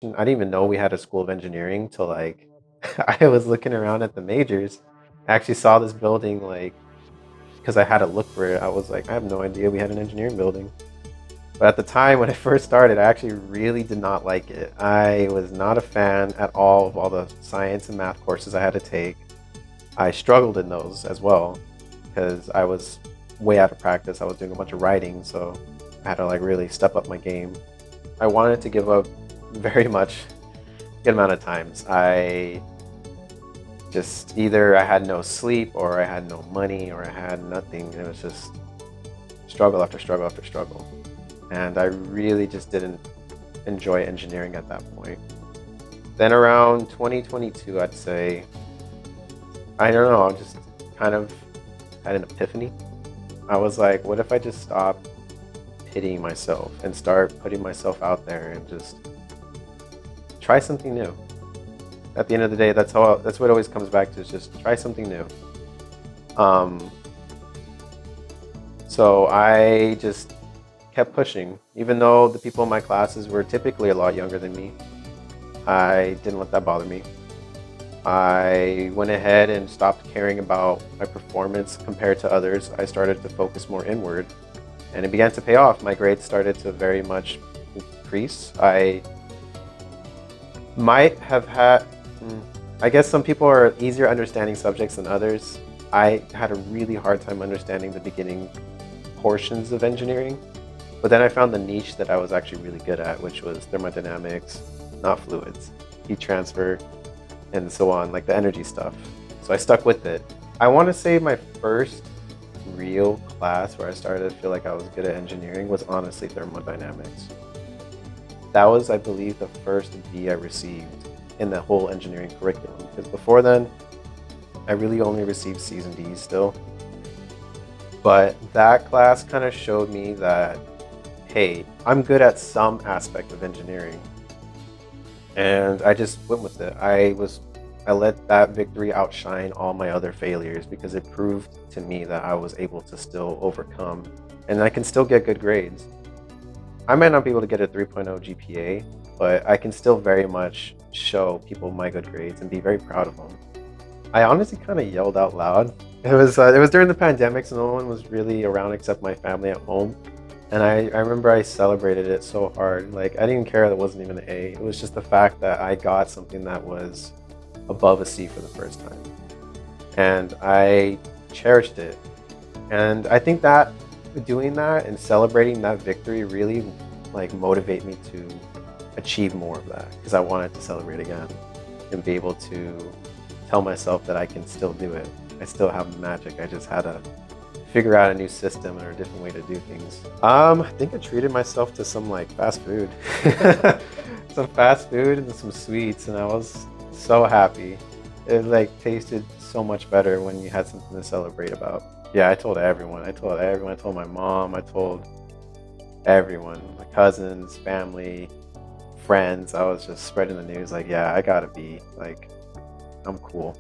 I didn't even know we had a school of engineering till like I was looking around at the majors. I actually saw this building like because I had to look for it. I was like, I have no idea we had an engineering building. But at the time when I first started, I actually really did not like it. I was not a fan at all of all the science and math courses I had to take. I struggled in those as well because I was way out of practice. I was doing a bunch of writing, so I had to like really step up my game. I wanted to give up very much good amount of times. I just either I had no sleep or I had no money or I had nothing. It was just struggle after struggle after struggle. And I really just didn't enjoy engineering at that point. Then around 2022, I'd say, I don't know, I just kind of had an epiphany. I was like, what if I just stop pitying myself and start putting myself out there and just try something new? At the end of the day, that's what it always comes back to, is just try something new. So I just kept pushing, even though the people in my classes were typically a lot younger than me. I didn't let that bother me. I went ahead and stopped caring about my performance compared to others. I started to focus more inward, and it began to pay off. My grades started to very much increase. I might have had, I guess some people are easier understanding subjects than others. I had a really hard time understanding the beginning portions of engineering, but then I found the niche that I was actually really good at, which was thermodynamics, not fluids, heat transfer, and so on, like the energy stuff. So I stuck with it. I want to say my first real class where I started to feel like I was good at engineering was honestly thermodynamics. That was, I believe, the first B I received in the whole engineering curriculum, because before then, I really only received C's and D's still. But that class kind of showed me that, hey, I'm good at some aspect of engineering. And I just went with it. I let that victory outshine all my other failures because it proved to me that I was able to still overcome and I can still get good grades. I might not be able to get a 3.0 GPA, but I can still very much show people my good grades and be very proud of them. I honestly kind of yelled out loud. It was during the pandemic, so no one was really around except my family at home. And I remember I celebrated it so hard. Like, I didn't even care that it wasn't even an A. It was just the fact that I got something that was above a C for the first time. And I cherished it. And I think that doing that and celebrating that victory really like motivate me to achieve more of that, because I wanted to celebrate again and be able to tell myself that I can still do it. I still have magic. I just had to figure out a new system or a different way to do things. I think I treated myself to some like fast food. Some fast food and some sweets, and I was so happy. It like tasted so much better when you had something to celebrate about. Yeah, I told everyone. I told everyone. I told my mom. I told everyone, my cousins, family, friends. I was just spreading the news like, yeah, I gotta be like, I'm cool.